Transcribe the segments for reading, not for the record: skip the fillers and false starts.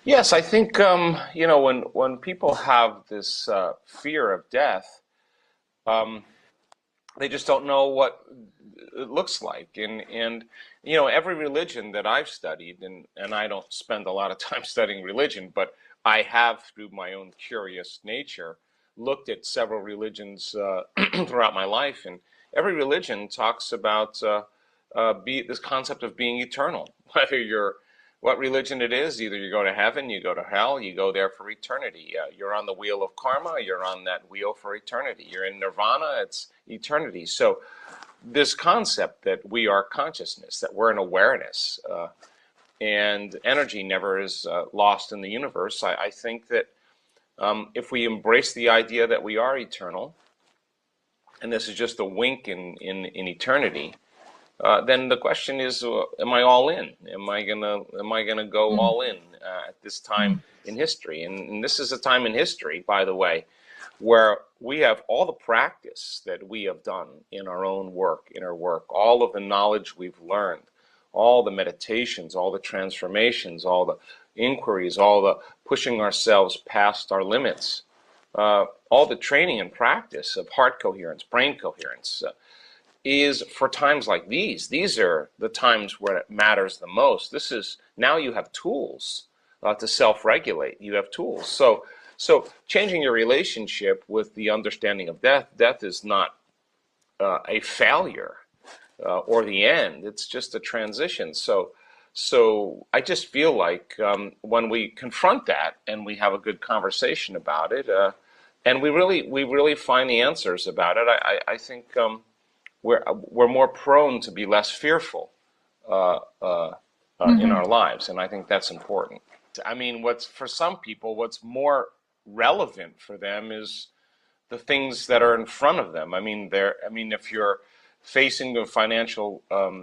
Yes, I think when people have this fear of death, um, they just don't know what it looks like. And every religion that I've studied, and I don't spend a lot of time studying religion, but I have, through my own curious nature, looked at several religions throughout my life, and every religion talks about this concept of being eternal. Whether you're what religion it is, either you go to heaven, you go to hell, you go there for eternity. You're on the wheel of karma, you're on that wheel for eternity. You're in nirvana, it's eternity. So this concept that we are consciousness, that we're an awareness, and energy never is lost in the universe. I think that if we embrace the idea that we are eternal, and this is just a wink in eternity, then the question is, am I all in? Am I gonna go Mm, all in at this time in history? And this is a time in history, by the way, where we have all the practice that we have done in our own work, inner work, all of the knowledge we've learned, all the meditations, all the transformations, all the inquiries, all the pushing ourselves past our limits, all the training and practice of heart coherence, brain coherence, is for times like these. These are the times where it matters the most. This is now you have tools to self-regulate. You have tools. So changing your relationship with the understanding of death. Death is not a failure or the end. It's just a transition. So I just feel like when we confront that and we have a good conversation about it, and we really find the answers about it, I think we're more prone to be less fearful uh, uh, in mhm, our lives, and I think that's important. I mean, what's for some people, what's more relevant for them is the things that are in front of them. I mean, if you're facing a financial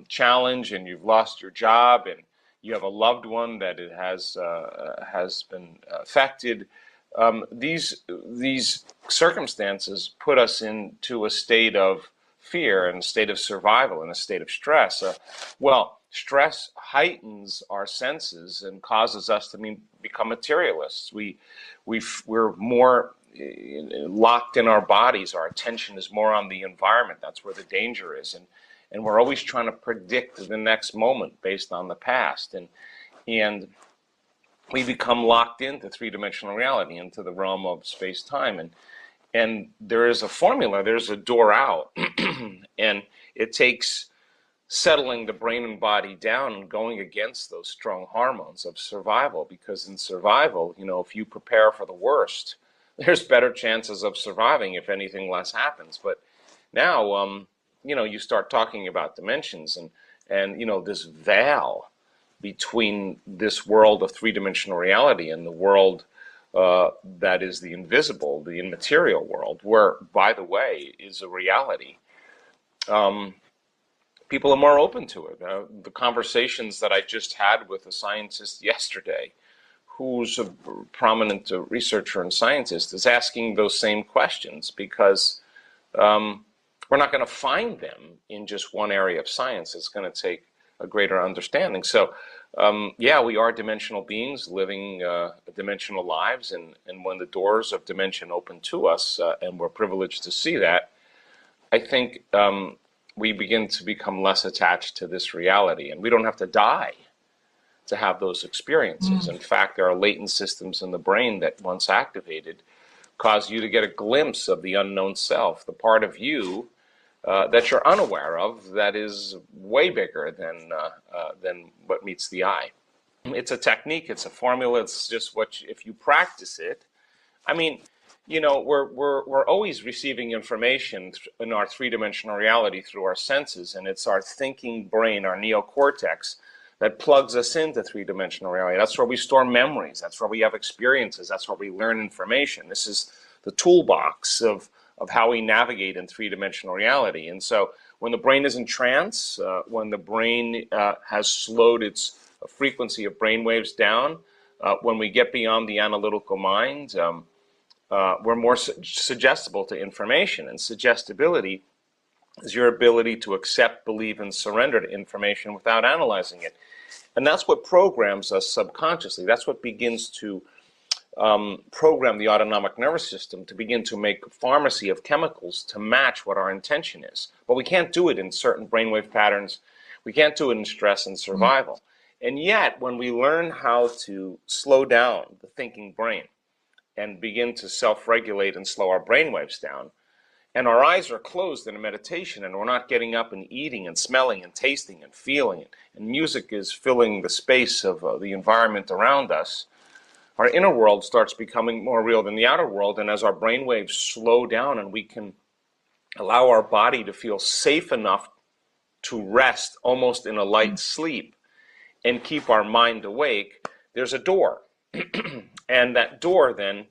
challenge and you've lost your job and you have a loved one that it has been affected, these circumstances put us into a state of fear and a state of survival and a state of stress. Well, stress heightens our senses and causes us to become materialists. We're more locked in our bodies. Our attention is more on the environment. That's where the danger is, and we're always trying to predict the next moment based on the past, and we become locked into three-dimensional reality, into the realm of space-time, and there is a formula. There's a door out, and it takes settling the brain and body down and going against those strong hormones of survival. Because in survival, if you prepare for the worst, there's better chances of surviving if anything less happens. But now, you start talking about dimensions and this veil between this world of three-dimensional reality and the world that is the invisible, the immaterial world, where, by the way, is a reality. Um, People are more open to it. The conversations that I just had with a scientist yesterday, who's a prominent researcher and scientist, is asking those same questions because um, we're not going to find them in just one area of science. It's going to take a greater understanding. So, yeah, we are dimensional beings living dimensional lives, and when the doors of dimension open to us, and we're privileged to see that, I think we begin to become less attached to this reality, and we don't have to die to have those experiences. mm, In fact, there are latent systems in the brain that, once activated, cause you to get a glimpse of the unknown self, the part of you that you're unaware of, that is way bigger than what meets the eye. It's a technique, it's a formula, it's just if you practice it. I mean, we're always receiving information in our three-dimensional reality through our senses, and it's our thinking brain, our neocortex, that plugs us into three-dimensional reality. That's where we store memories. That's where we have experiences. That's where we learn information. This is the toolbox of how we navigate in three-dimensional reality. And so when the brain is in trance, when the brain has slowed its frequency of brain waves down, when we get beyond the analytical mind, we're more suggestible to information. And suggestibility is your ability to accept, believe, and surrender to information without analyzing it. And that's what programs us subconsciously. That's what begins to program the autonomic nervous system to begin to make a pharmacy of chemicals to match what our intention is. But we can't do it in certain brainwave patterns. We can't do it in stress and survival. And yet, when we learn how to slow down the thinking brain and begin to self-regulate and slow our brainwaves down, and our eyes are closed in a meditation, and we're not getting up and eating and smelling and tasting and feeling it, and music is filling the space of the environment around us, our inner world starts becoming more real than the outer world. And as our brainwaves slow down and we can allow our body to feel safe enough to rest almost in a light sleep and keep our mind awake, there's a door. And that door then,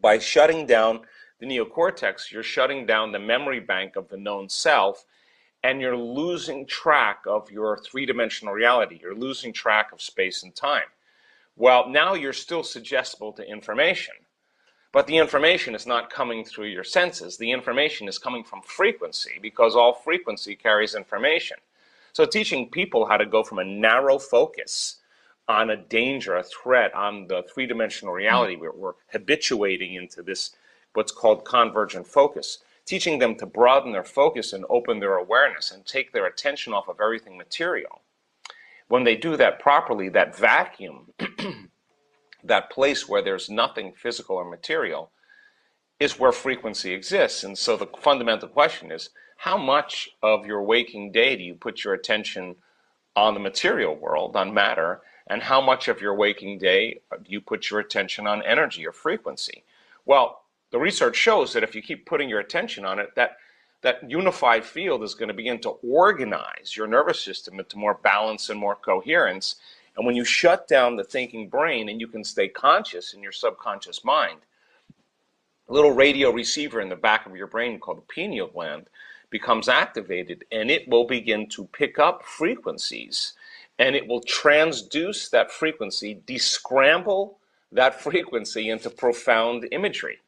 by shutting down the neocortex, you're shutting down the memory bank of the known self, and you're losing track of your three-dimensional reality. You're losing track of space and time. Well, now you're still suggestible to information, but the information is not coming through your senses. The information is coming from frequency, because all frequency carries information. So teaching people how to go from a narrow focus on a danger, a threat, on the three-dimensional reality, where we're habituating into this, what's called convergent focus, teaching them to broaden their focus and open their awareness and take their attention off of everything material. When they do that properly, that vacuum, that place where there's nothing physical or material, is where frequency exists. And so the fundamental question is, how much of your waking day do you put your attention on the material world, on matter, and how much of your waking day do you put your attention on energy or frequency? Well, the research shows that if you keep putting your attention on it, that unified field is going to begin to organize your nervous system into more balance and more coherence. And when you shut down the thinking brain and you can stay conscious in your subconscious mind, a little radio receiver in the back of your brain called the pineal gland becomes activated, and it will begin to pick up frequencies, and it will transduce that frequency, descramble that frequency into profound imagery.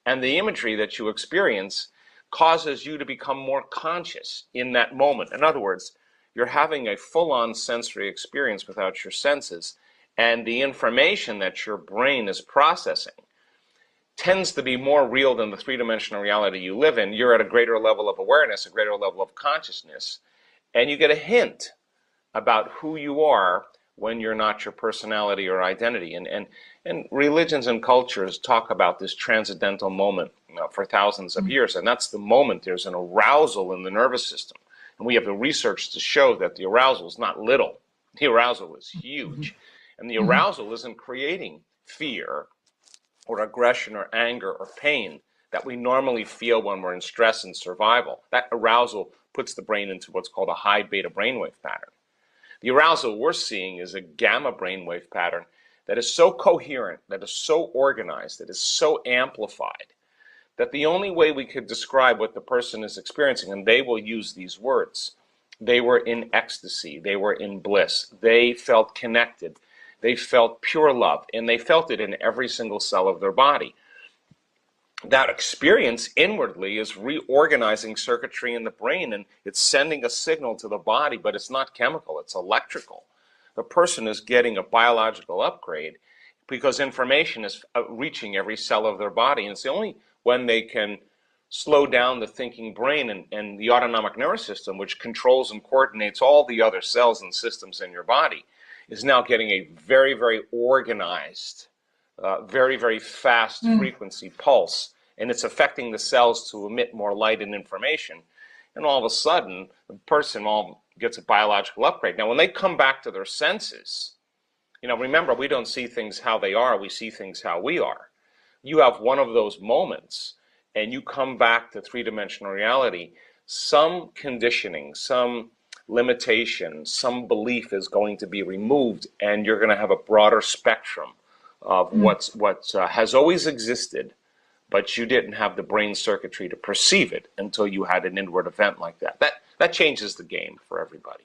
And the imagery that you experience causes you to become more conscious in that moment. In other words, you're having a full-on sensory experience without your senses, and the information that your brain is processing tends to be more real than the three-dimensional reality you live in. You're at a greater level of awareness, a greater level of consciousness, and you get a hint about who you are when you're not your personality or identity. And religions and cultures talk about this transcendental moment for thousands of years, and that's the moment there's an arousal in the nervous system. And we have the research to show that the arousal is not little. The arousal is huge. And the arousal isn't creating fear or aggression or anger or pain that we normally feel when we're in stress and survival. That arousal puts the brain into what's called a high beta brainwave pattern. The arousal we're seeing is a gamma brainwave pattern that is so coherent, that is so organized, that is so amplified, that the only way we could describe what the person is experiencing, and they will use these words, they were in ecstasy, they were in bliss, they felt connected, they felt pure love, and they felt it in every single cell of their body. That experience inwardly is reorganizing circuitry in the brain, and it's sending a signal to the body, but it's not chemical, it's electrical. The person is getting a biological upgrade because information is reaching every cell of their body, and it's only when they can slow down the thinking brain and the autonomic nervous system, which controls and coordinates all the other cells and systems in your body, is now getting a very, very organized, very, very fast frequency pulse, and it's affecting the cells to emit more light and information. And all of a sudden, the person all gets a biological upgrade. Now, when they come back to their senses, remember, we don't see things how they are, we see things how we are. You have one of those moments, and you come back to three-dimensional reality, some conditioning, some limitation, some belief is going to be removed, and you're going to have a broader spectrum of what has always existed, but you didn't have the brain circuitry to perceive it until you had an inward event like that. That changes the game for everybody.